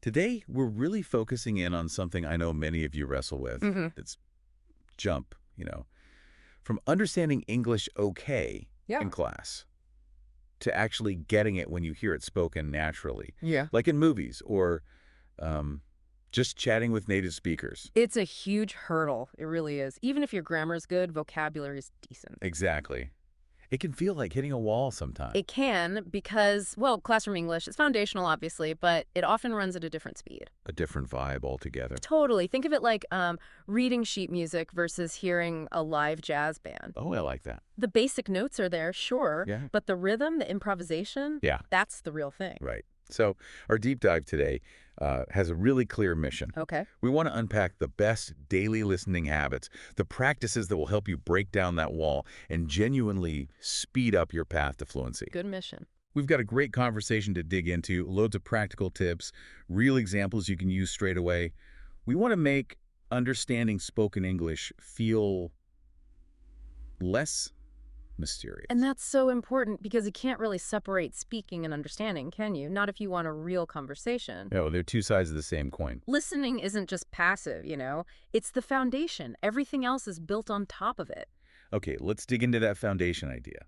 Today, we're really focusing in on something I know many of you wrestle with. It's jump, from understanding English okay Yeah. in class to actually getting it when you hear it spoken naturally, Yeah. like in movies or um, just chatting with native speakers. It's a huge hurdle. It really is. Even if your grammar's good, vocabulary is decent. Exactly. It can feel like hitting a wall sometimes. It can because, well, classroom English is foundational, obviously, but it often runs at a different speed. A different vibe altogether. Totally. Think of it like reading sheet music versus hearing a live jazz band. Oh, I like that. The basic notes are there, sure, Yeah. but the rhythm, the improvisation, Yeah. that's the real thing. Right. So our deep dive today has a really clear mission. Okay. We want to unpack the best daily listening habits, the practices that will help you break down that wall and genuinely speed up your path to fluency. Good mission. We've got a great conversation to dig into, loads of practical tips, real examples you can use straight away. We want to make understanding spoken English feel less mysterious. And that's so important because you can't really separate speaking and understanding, can you? Not if you want a real conversation. No, they're two sides of the same coin. Listening isn't just passive, It's the foundation. Everything else is built on top of it. Okay, let's dig into that foundation idea.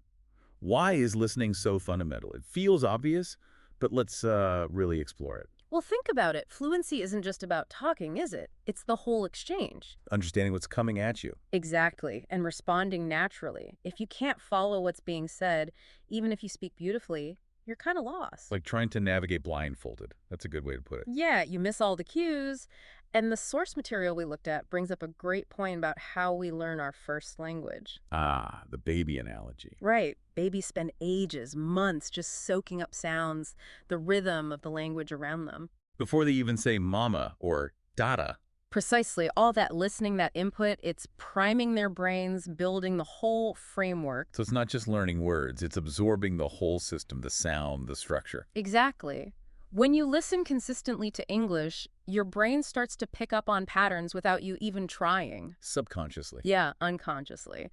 Why is listening so fundamental? It feels obvious, but let's really explore it. Well, think about it. Fluency isn't just about talking, is it? It's the whole exchange. Understanding what's coming at you. Exactly. And responding naturally. If you can't follow what's being said, even if you speak beautifully, you're kind of lost. Like trying to navigate blindfolded. That's a good way to put it. Yeah, you miss all the cues. And the source material we looked at brings up a great point about how we learn our first language. Ah, the baby analogy. Right. Babies spend ages, months just soaking up sounds, the rhythm of the language around them. Before they even say mama or dada. Precisely. All that listening, that input, it's priming their brains, building the whole framework. So it's not just learning words, it's absorbing the whole system, the sound, the structure. Exactly. When you listen consistently to English, your brain starts to pick up on patterns without you even trying. Subconsciously. Yeah, unconsciously.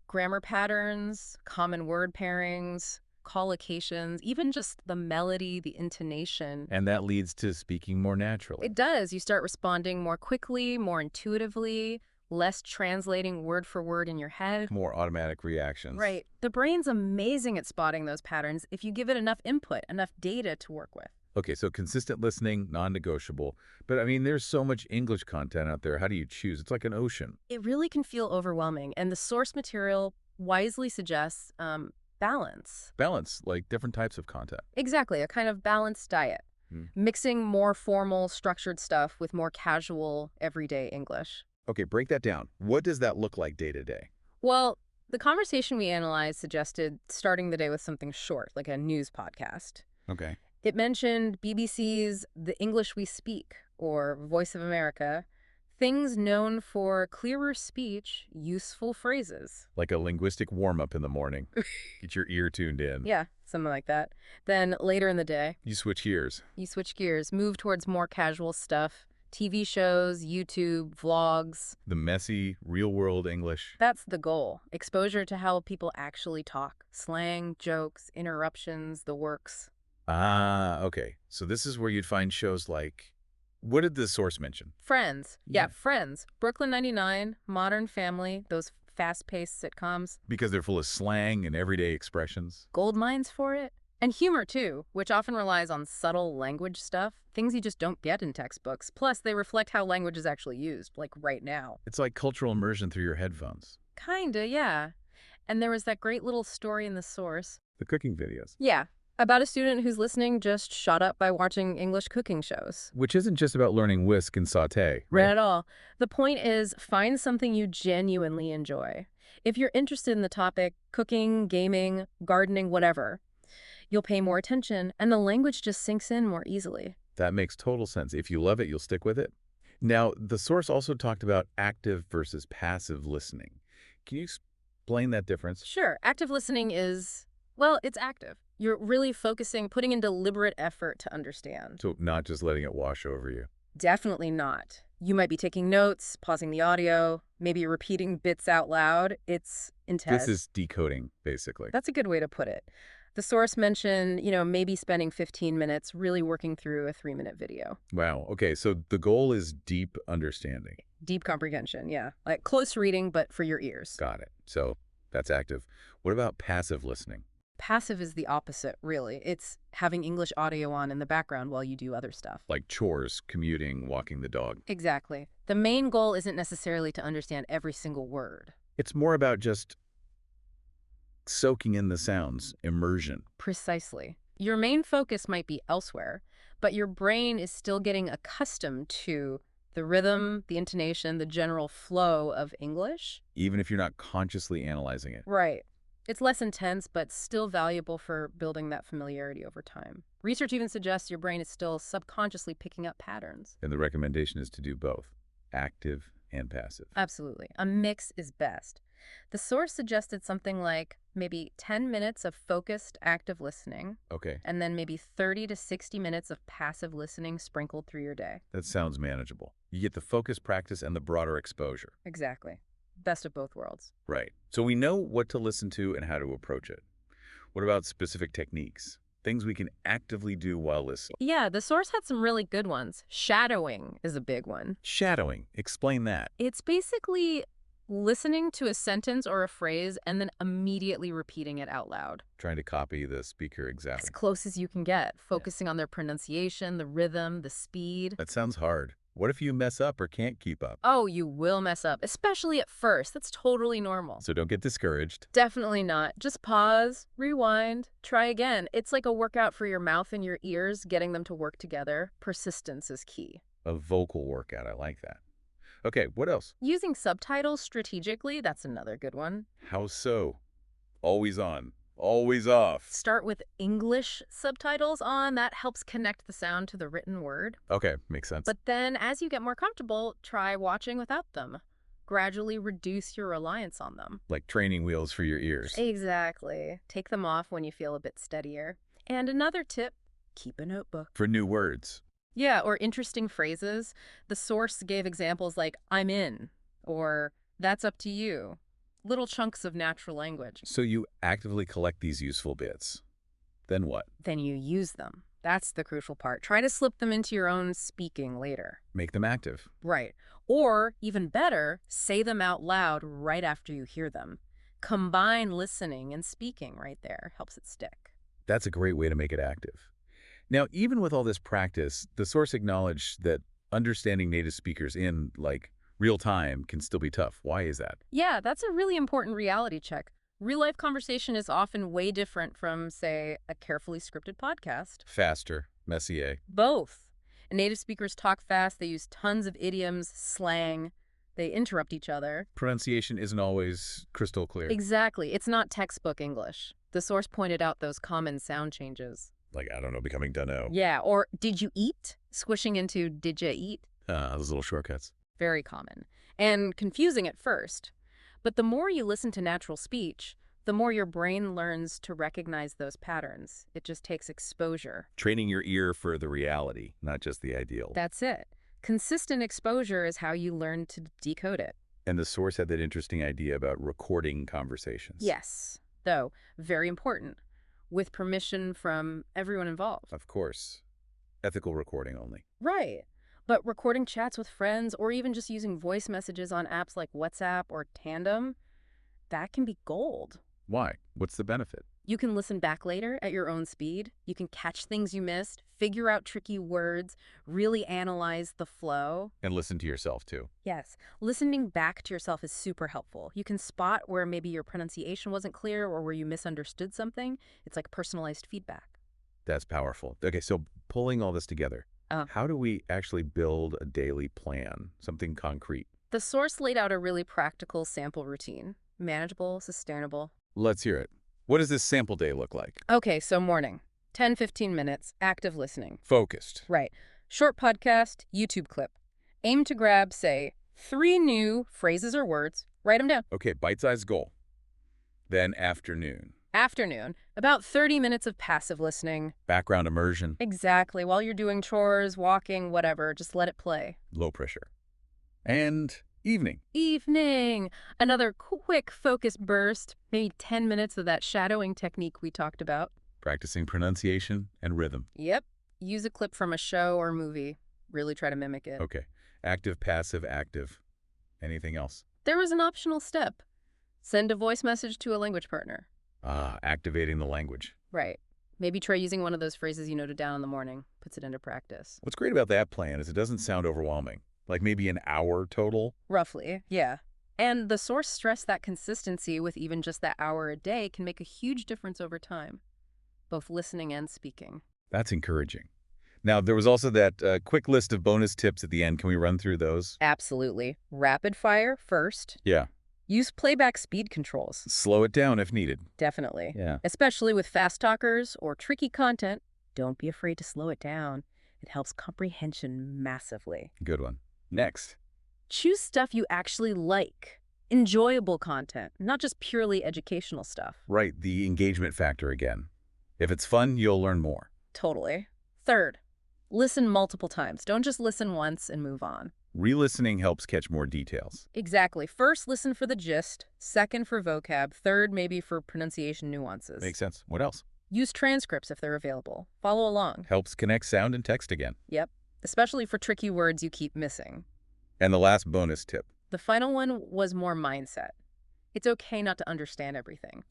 Grammar patterns, common word pairings, collocations, even just the melody, the intonation. And that leads to speaking more naturally. It does. You start responding more quickly, more intuitively, less translating word for word in your head. More automatic reactions. Right. The brain's amazing at spotting those patterns if you give it enough input, enough data to work with. Okay, so consistent listening, non-negotiable. But I mean, there's so much English content out there. How do you choose? It's like an ocean. It really can feel overwhelming, and the source material wisely suggests balance. Balance, like different types of content. Exactly, a kind of balanced diet. Mixing more formal, structured stuff with more casual, everyday English. Okay, break that down. What does that look like day to day? Well, the conversation we analyzed suggested starting the day with something short, like a news podcast. Okay. It mentioned BBC's The English We Speak, or Voice of America, things known for clearer speech, useful phrases. Like a linguistic warm-up in the morning. Get your ear tuned in. Yeah, something like that. Then later in the day, You switch gears. you switch gears, move towards more casual stuff. TV shows, YouTube, vlogs. The messy, real-world English. That's the goal. Exposure to how people actually talk. Slang, jokes, interruptions, the works. Ah, okay. So this is where you'd find shows like, what did the source mention? Friends. Yeah, Yeah. Friends. Brooklyn 99, Modern Family, those fast-paced sitcoms. Because they're full of slang and everyday expressions. Gold mines for it. And humor, too, which often relies on subtle language stuff, things you just don't get in textbooks. Plus, they reflect how language is actually used, like right now. It's like cultural immersion through your headphones. Kinda, yeah. And there was that great little story in the source. The cooking videos. Yeah, about a student who's listening just shot up by watching English cooking shows. Which isn't just about learning whisk and saute. Right at all. The point is, find something you genuinely enjoy. If you're interested in the topic, cooking, gaming, gardening, whatever, you'll pay more attention, and the language just sinks in more easily. That makes total sense. If you love it, you'll stick with it. Now, the source also talked about active versus passive listening. Can you explain that difference? Sure, active listening is, well, it's active. You're really focusing, putting in deliberate effort to understand. So not just letting it wash over you. Definitely not. You might be taking notes, pausing the audio, maybe repeating bits out loud. It's intense. This is decoding, basically. That's a good way to put it. The source mentioned, maybe spending 15 minutes really working through a 3-minute video. Wow. Okay, so the goal is deep understanding. Deep comprehension, yeah. Like close reading, but for your ears. Got it. So that's active. What about passive listening? Passive is the opposite, really. It's having English audio on in the background while you do other stuff. Like chores, commuting, walking the dog. Exactly. The main goal isn't necessarily to understand every single word. It's more about just soaking in the sounds, immersion. Precisely. Your main focus might be elsewhere, but your brain is still getting accustomed to the rhythm, the intonation, the general flow of English. Even if you're not consciously analyzing it. Right. It's less intense, but still valuable for building that familiarity over time. Research even suggests your brain is still subconsciously picking up patterns. And the recommendation is to do both, active and passive. Absolutely. A mix is best. The source suggested something like maybe 10 minutes of focused, active listening, Okay, and then maybe 30 to 60 minutes of passive listening sprinkled through your day. that sounds manageable. You get the focus practice and the broader exposure. Exactly. Best of both worlds. Right. So we know what to listen to and how to approach it. What about specific techniques? Things we can actively do while listening. Yeah, the source had some really good ones. Shadowing is a big one. Shadowing. Explain that. It's basically listening to a sentence or a phrase and then immediately repeating it out loud. Trying to copy the speaker As exactly. close as you can get, focusing on their pronunciation, the rhythm, the speed. That sounds hard. What if you mess up or can't keep up? Oh, you will mess up, especially at first. That's totally normal. So don't get discouraged. Definitely not. Just pause, rewind, try again. It's like a workout for your mouth and your ears, getting them to work together. Persistence is key. A vocal workout. I like that. Okay, what else? Using subtitles strategically, that's another good one. How so? Always on, always off. Start with English subtitles on. That helps connect the sound to the written word. Okay, makes sense. But then as you get more comfortable, try watching without them. Gradually reduce your reliance on them. Like training wheels for your ears. Exactly. Take them off when you feel a bit steadier. And another tip, keep a notebook. For new words. Yeah, or interesting phrases. The source gave examples like, I'm in, or that's up to you. Little chunks of natural language. So you actively collect these useful bits. Then what? Then you use them. That's the crucial part. Try to slip them into your own speaking later. Make them active. Right. Or, even better, say them out loud right after you hear them. Combine listening and speaking right there. Helps it stick. That's a great way to make it active. Now, even with all this practice, the source acknowledged that understanding native speakers in, like, real time can still be tough. Why is that? Yeah, that's a really important reality check. Real-life conversation is often way different from, say, a carefully scripted podcast. Faster, Messier. Both. Native speakers talk fast, they use tons of idioms, slang, they interrupt each other. Pronunciation isn't always crystal clear. Exactly. It's not textbook English. The source pointed out those common sound changes. Like, I don't know, becoming dunno. Yeah, or did you eat? Squishing into did you eat? Those little shortcuts. Very common. And confusing at first. But the more you listen to natural speech, the more your brain learns to recognize those patterns. It just takes exposure. Training your ear for the reality, not just the ideal. That's it. Consistent exposure is how you learn to decode it. And the source had that interesting idea about recording conversations. Yes, though, very important. With permission from everyone involved. Of course. Ethical recording only. Right. But recording chats with friends or even just using voice messages on apps like WhatsApp or Tandem, that can be gold. Why? What's the benefit? You can listen back later at your own speed. You can catch things you missed, figure out tricky words, really analyze the flow. And listen to yourself, too. Yes, listening back to yourself is super helpful. You can spot where maybe your pronunciation wasn't clear or where you misunderstood something. It's like personalized feedback. That's powerful. Okay, so pulling all this together, how do we actually build a daily plan, something concrete? The source laid out a really practical sample routine. Manageable, sustainable. Let's hear it. What does this sample day look like? Okay, so morning. 10-15 minutes, active listening. Focused. Right. Short podcast, YouTube clip. Aim to grab, say, 3 new phrases or words. Write them down. Okay, bite-sized goal. Then afternoon. Afternoon, about 30 minutes of passive listening. Background immersion. Exactly. While you're doing chores, walking, whatever, just let it play. Low pressure. And evening. Evening. Another quick focus burst. Maybe 10 minutes of that shadowing technique we talked about. Practicing pronunciation and rhythm. Yep. Use a clip from a show or movie. Really try to mimic it. Okay. Active, passive, active. Anything else? There was an optional step. Send a voice message to a language partner. Ah, activating the language. Right. Maybe try using one of those phrases you noted down in the morning. Puts it into practice. What's great about that plan is it doesn't sound overwhelming. Like maybe an hour total. Roughly, yeah. And the source stressed that consistency with even just that hour a day can make a huge difference over time, both listening and speaking. That's encouraging. Now, there was also that quick list of bonus tips at the end. Can we run through those? Absolutely. Rapid fire first. Yeah. Use playback speed controls. Slow it down if needed. Definitely. Yeah. Especially with fast talkers or tricky content, don't be afraid to slow it down. It helps comprehension massively. Good one. Next. Choose stuff you actually like. Enjoyable content, not just purely educational stuff. Right, the engagement factor again. If it's fun, you'll learn more. Totally. Third, listen multiple times. Don't just listen once and move on. Re-listening helps catch more details. Exactly. First, listen for the gist. Second, for vocab. Third, maybe for pronunciation nuances. Makes sense. What else? Use transcripts if they're available. Follow along. Helps connect sound and text again. Yep. Especially for tricky words you keep missing. And the last bonus tip. The final one was more mindset. It's okay not to understand everything.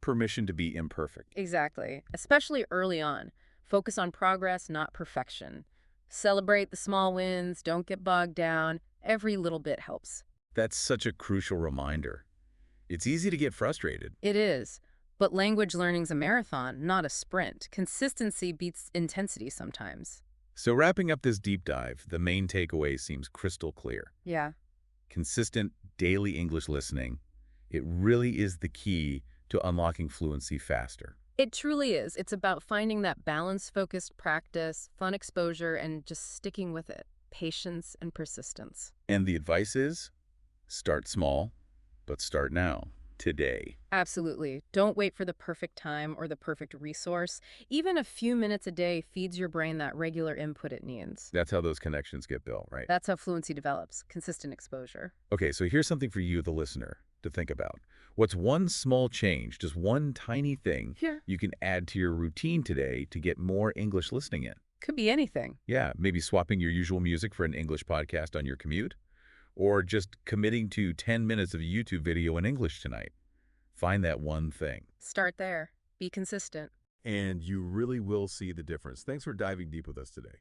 Permission to be imperfect. Exactly. Especially early on. Focus on progress, not perfection. Celebrate the small wins. Don't get bogged down. Every little bit helps. That's such a crucial reminder. It's easy to get frustrated. It is. But language learning's a marathon, not a sprint. Consistency beats intensity sometimes. So wrapping up this deep dive, the main takeaway seems crystal clear. Yeah. Consistent daily English listening, it really is the key to unlocking fluency faster. It truly is. It's about finding that balance-focused practice, fun exposure, and just sticking with it. Patience and persistence. And the advice is, start small, but start now, today. Absolutely. Don't wait for the perfect time or the perfect resource. Even a few minutes a day feeds your brain that regular input it needs. That's how those connections get built, right? That's how fluency develops. Consistent exposure. Okay, so here's something for you, the listener, to think about. What's one small change, just one tiny thing you can add to your routine today to get more English listening in? Could be anything. Yeah, maybe swapping your usual music for an English podcast on your commute, or just committing to 10 minutes of a YouTube video in English tonight. Find that one thing. Start there. Be consistent. And you really will see the difference. Thanks for diving deep with us today.